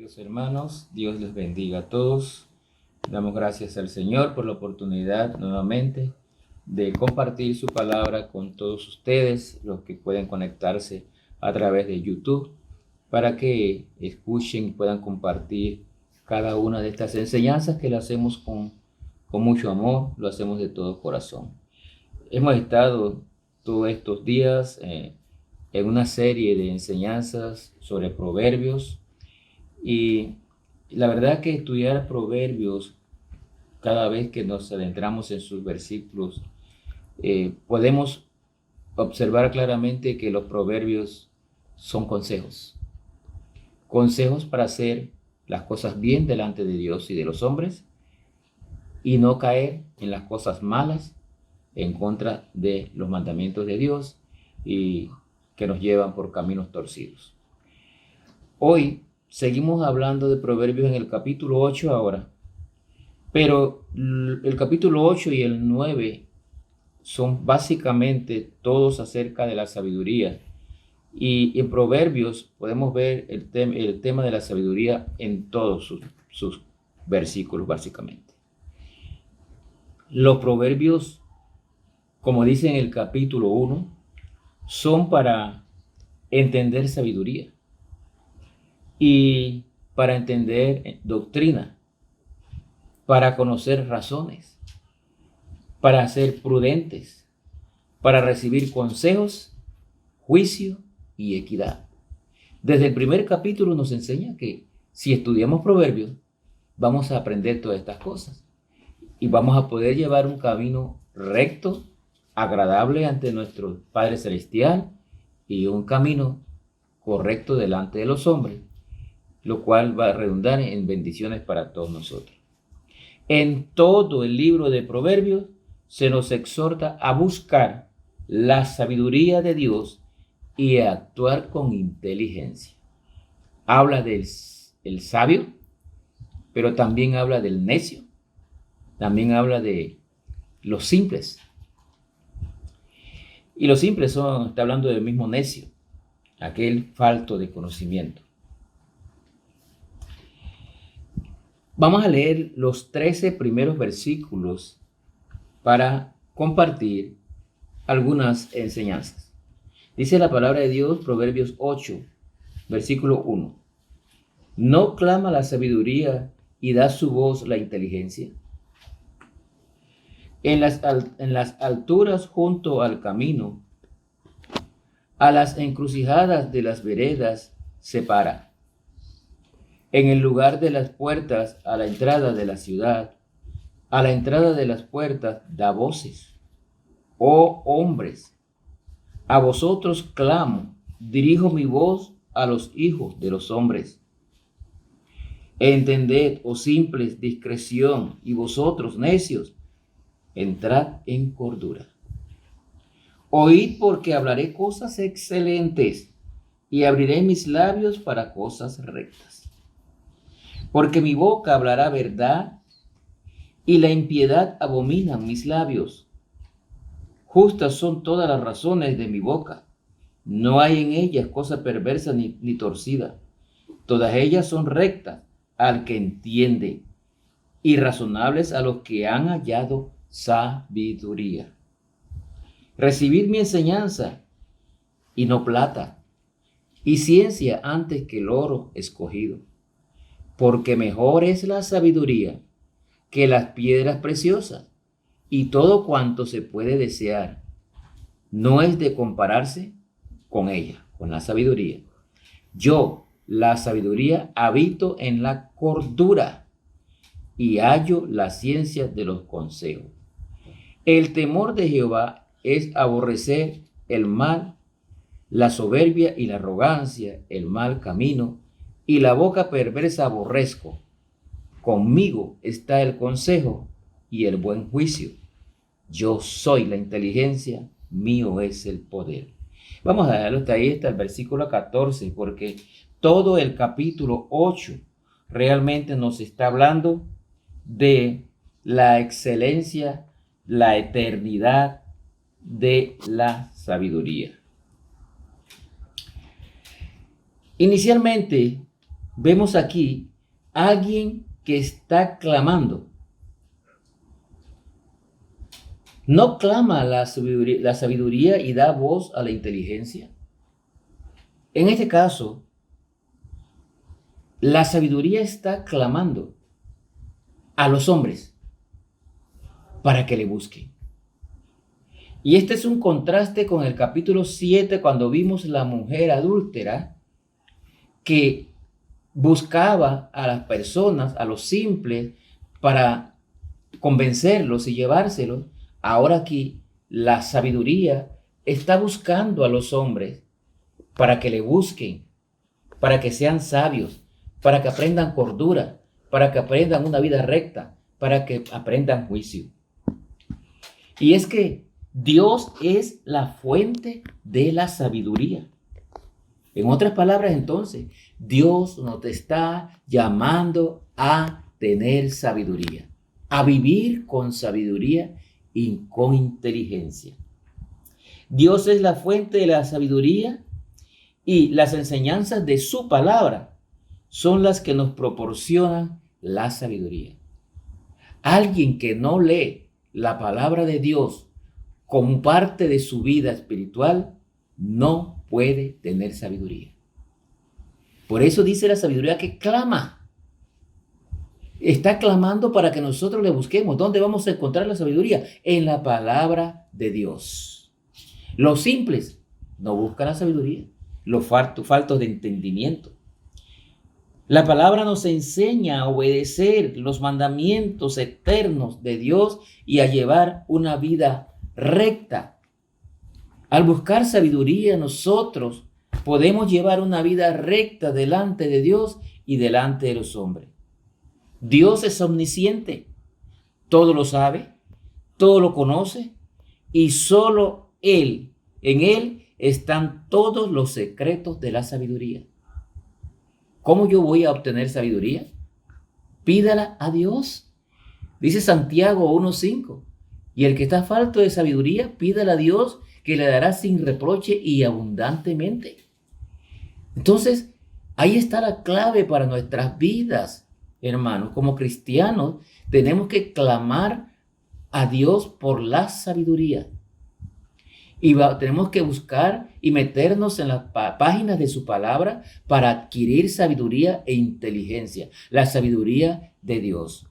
queridos hermanos, Dios les bendiga a todos. Damos gracias al Señor por la oportunidad nuevamente de compartir su palabra con todos ustedes, los que pueden conectarse a través de YouTube, para que escuchen y puedan compartir cada una de estas enseñanzas que las hacemos con mucho amor, lo hacemos de todo corazón. Hemos estado todos estos días en una serie de enseñanzas sobre proverbios y la verdad que estudiar proverbios cada vez que nos adentramos en sus versículos podemos observar claramente que los proverbios son consejos para hacer las cosas bien delante de Dios y de los hombres y no caer en las cosas malas en contra de los mandamientos de Dios y que nos llevan por caminos torcidos. Hoy seguimos hablando de Proverbios en el capítulo 8 ahora, pero el capítulo 8 y el 9 son básicamente todos acerca de la sabiduría. Y en Proverbios podemos ver el tema de la sabiduría en todos sus versículos básicamente. Los proverbios, como dice en el capítulo 1, son para entender sabiduría y para entender doctrina, para conocer razones, para ser prudentes, para recibir consejos, juicio y equidad. Desde el primer capítulo nos enseña que si estudiamos proverbios, vamos a aprender todas estas cosas y vamos a poder llevar un camino recto, agradable ante nuestro Padre Celestial y un camino correcto delante de los hombres, lo cual va a redundar en bendiciones para todos nosotros. En todo el libro de Proverbios se nos exhorta a buscar la sabiduría de Dios y a actuar con inteligencia. Habla del sabio, pero también habla del necio, también habla de los simples. Y los simples está hablando del mismo necio, aquel falto de conocimiento. Vamos a leer los 13 primeros versículos para compartir algunas enseñanzas. Dice la palabra de Dios, Proverbios 8, versículo 1. ¿No clama la sabiduría y da su voz la inteligencia? En las alturas junto al camino, a las encrucijadas de las veredas se para. En el lugar de las puertas a la entrada de la ciudad, a la entrada de las puertas da voces. Oh hombres, a vosotros clamo, dirijo mi voz a los hijos de los hombres. Entended, oh simples, discreción, y vosotros necios, entrad en cordura. Oíd porque hablaré cosas excelentes y abriré mis labios para cosas rectas. Porque mi boca hablará verdad y la impiedad abominan mis labios. Justas son todas las razones de mi boca. No hay en ellas cosa perversa ni torcida. Todas ellas son rectas al que entiende y razonables a los que han hallado sabiduría. Recibid mi enseñanza y no plata, y ciencia antes que el oro escogido, porque mejor es la sabiduría que las piedras preciosas, y todo cuanto se puede desear no es de compararse con ella, con la sabiduría. Yo, la sabiduría, habito en la cordura y hallo la ciencia de los consejos. El temor de Jehová es aborrecer el mal, la soberbia y la arrogancia, el mal camino, y la boca perversa aborrezco. Conmigo está el consejo y el buen juicio. Yo soy la inteligencia, mío es el poder. Vamos a darlo hasta ahí, hasta el versículo 14, porque todo el capítulo 8 realmente nos está hablando de la excelencia, la eternidad de la sabiduría. Inicialmente, vemos aquí a alguien que está clamando. No clama la sabiduría y da voz a la inteligencia. En este caso, la sabiduría está clamando a los hombres para que le busquen. Y este es un contraste con el capítulo 7, cuando vimos la mujer adúltera que buscaba a las personas, a los simples, para convencerlos y llevárselos. Ahora aquí la sabiduría está buscando a los hombres para que le busquen, para que sean sabios, para que aprendan cordura, para que aprendan una vida recta, para que aprendan juicio. Y es que Dios es la fuente de la sabiduría. En otras palabras, entonces, Dios nos está llamando a tener sabiduría, a vivir con sabiduría y con inteligencia. Dios es la fuente de la sabiduría y las enseñanzas de su palabra son las que nos proporcionan la sabiduría. Alguien que no lee la palabra de Dios como parte de su vida espiritual no puede tener sabiduría. Por eso dice la sabiduría que clama. Está clamando para que nosotros le busquemos. ¿Dónde vamos a encontrar la sabiduría? En la palabra de Dios. Los simples no buscan la sabiduría. Los faltos de entendimiento. La palabra nos enseña a obedecer los mandamientos eternos de Dios y a llevar una vida recta. Al buscar sabiduría, nosotros podemos llevar una vida recta delante de Dios y delante de los hombres. Dios es omnisciente, todo lo sabe, todo lo conoce y solo en Él están todos los secretos de la sabiduría. ¿Cómo yo voy a obtener sabiduría? Pídala a Dios. Dice Santiago 1:5. Y el que está falto de sabiduría, pídala a Dios, que le dará sin reproche y abundantemente. Entonces, ahí está la clave para nuestras vidas, hermanos. Como cristianos, tenemos que clamar a Dios por la sabiduría. Y tenemos que buscar y meternos en las páginas de su palabra para adquirir sabiduría e inteligencia, la sabiduría de Dios.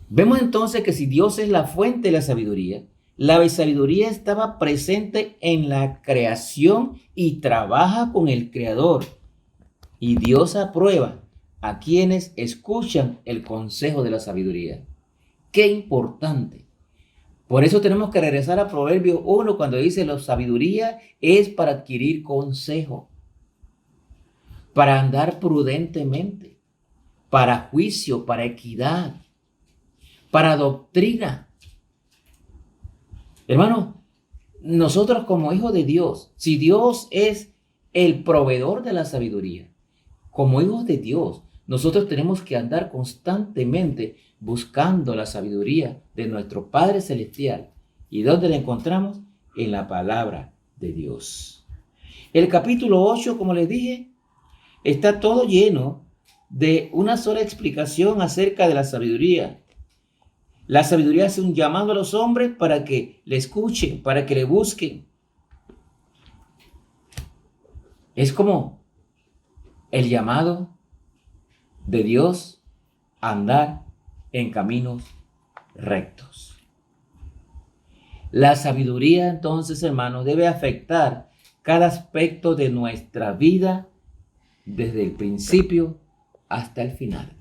Vemos entonces que si Dios es la fuente de la sabiduría estaba presente en la creación y trabaja con el Creador. Y Dios aprueba a quienes escuchan el consejo de la sabiduría. ¡Qué importante! Por eso tenemos que regresar a Proverbios 1 cuando dice la sabiduría es para adquirir consejo, para andar prudentemente, para juicio, para equidad, para doctrina. Hermano, nosotros como hijos de Dios, si Dios es el proveedor de la sabiduría, como hijos de Dios, nosotros tenemos que andar constantemente buscando la sabiduría de nuestro Padre Celestial. ¿Y dónde la encontramos? En la palabra de Dios. El capítulo 8, como les dije, está todo lleno de una sola explicación acerca de la sabiduría. La sabiduría hace un llamado a los hombres para que le escuchen, para que le busquen. Es como el llamado de Dios a andar en caminos rectos. La sabiduría, entonces, hermanos, debe afectar cada aspecto de nuestra vida desde el principio hasta el final.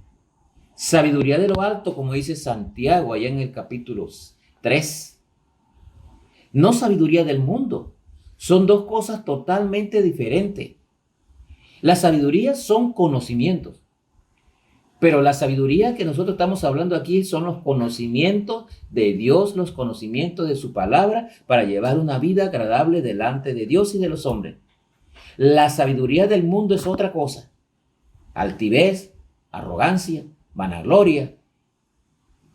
Sabiduría de lo alto, como dice Santiago allá en el capítulo 3. No sabiduría del mundo. Son dos cosas totalmente diferentes. La sabiduría son conocimientos. Pero la sabiduría que nosotros estamos hablando aquí son los conocimientos de Dios, los conocimientos de su palabra para llevar una vida agradable delante de Dios y de los hombres. La sabiduría del mundo es otra cosa. Altivez, arrogancia, vanagloria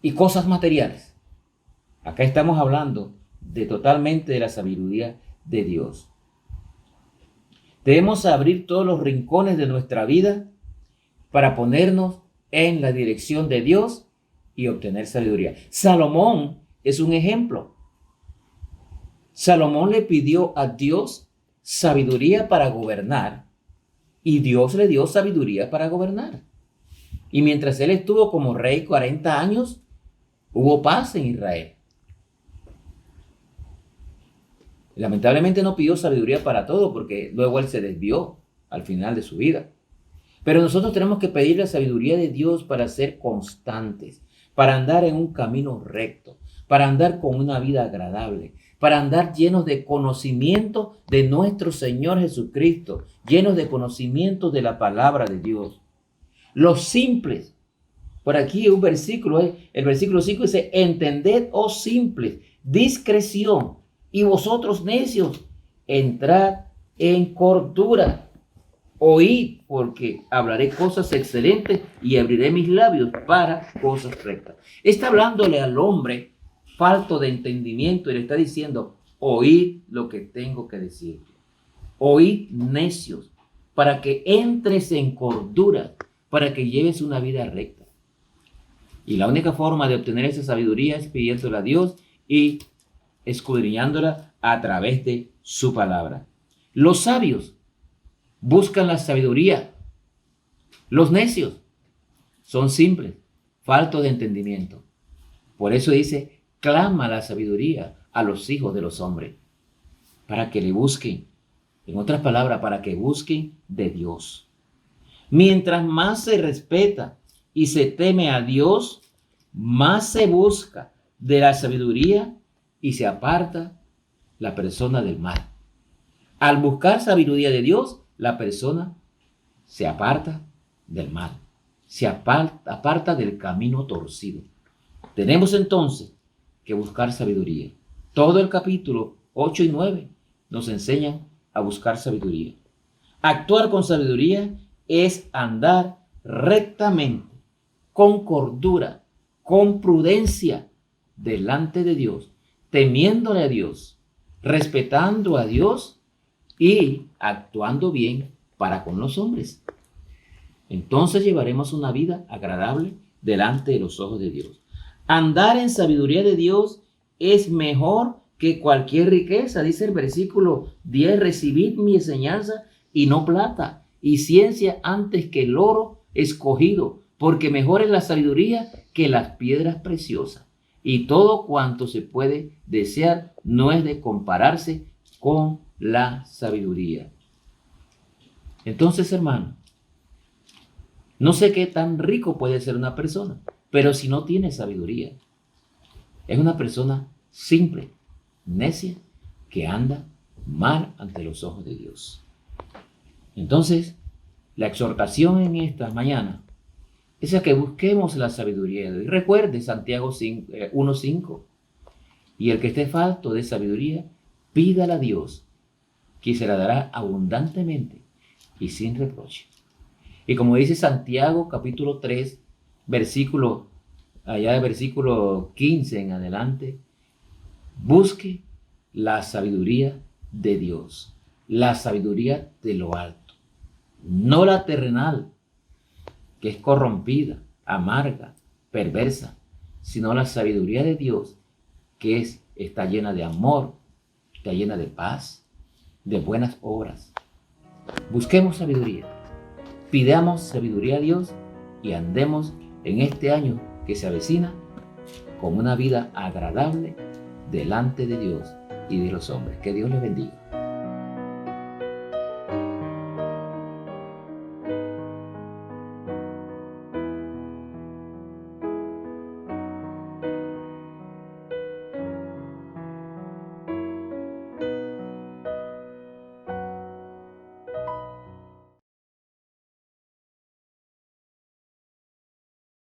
y cosas materiales. Acá estamos hablando totalmente de la sabiduría de Dios. Debemos abrir todos los rincones de nuestra vida para ponernos en la dirección de Dios y obtener sabiduría. Salomón es un ejemplo. Salomón le pidió a Dios sabiduría para gobernar y Dios le dio sabiduría para gobernar. Y mientras él estuvo como rey 40 años, hubo paz en Israel. Lamentablemente no pidió sabiduría para todo porque luego él se desvió al final de su vida. Pero nosotros tenemos que pedir la sabiduría de Dios para ser constantes, para andar en un camino recto, para andar con una vida agradable, para andar llenos de conocimiento de nuestro Señor Jesucristo, llenos de conocimiento de la palabra de Dios. Los simples, por aquí un versículo, el versículo 5 dice, entended, oh simples, discreción, y vosotros necios, entrad en cordura. Oíd, porque hablaré cosas excelentes y abriré mis labios para cosas rectas. Está hablándole al hombre falto de entendimiento y le está diciendo, oíd lo que tengo que decir. Oíd, necios, para que entres en cordura, para que lleves una vida recta. Y la única forma de obtener esa sabiduría es pidiéndola a Dios y escudriñándola a través de su palabra. Los sabios buscan la sabiduría. Los necios son simples, faltos de entendimiento. Por eso dice, clama la sabiduría a los hijos de los hombres, para que le busquen. En otras palabras, para que busquen de Dios. Mientras más se respeta y se teme a Dios, más se busca de la sabiduría y se aparta la persona del mal. Al buscar sabiduría de Dios, la persona se aparta del mal, se aparta del camino torcido. Tenemos entonces que buscar sabiduría. Todo el capítulo 8 y 9 nos enseñan a buscar sabiduría. Actuar con sabiduría es andar rectamente, con cordura, con prudencia, delante de Dios, temiéndole a Dios, respetando a Dios y actuando bien para con los hombres. Entonces llevaremos una vida agradable delante de los ojos de Dios. Andar en sabiduría de Dios es mejor que cualquier riqueza, dice el versículo 10, recibid mi enseñanza y no plata, y ciencia antes que el oro escogido, porque mejor es la sabiduría que las piedras preciosas. Y todo cuanto se puede desear no es de compararse con la sabiduría. Entonces, hermano, no sé qué tan rico puede ser una persona, pero si no tiene sabiduría, es una persona simple, necia, que anda mal ante los ojos de Dios. Entonces, la exhortación en esta mañana es a que busquemos la sabiduría de Dios. Recuerde Santiago 1:5. Y el que esté falto de sabiduría, pídala a Dios, que se la dará abundantemente y sin reproche. Y como dice Santiago capítulo 3, versículo 15 en adelante, busque la sabiduría de Dios, la sabiduría de lo alto, no la terrenal, que es corrompida, amarga, perversa, sino la sabiduría de Dios, que está llena de amor, está llena de paz, de buenas obras. Busquemos sabiduría, pidamos sabiduría a Dios y andemos en este año que se avecina con una vida agradable delante de Dios y de los hombres. Que Dios les bendiga.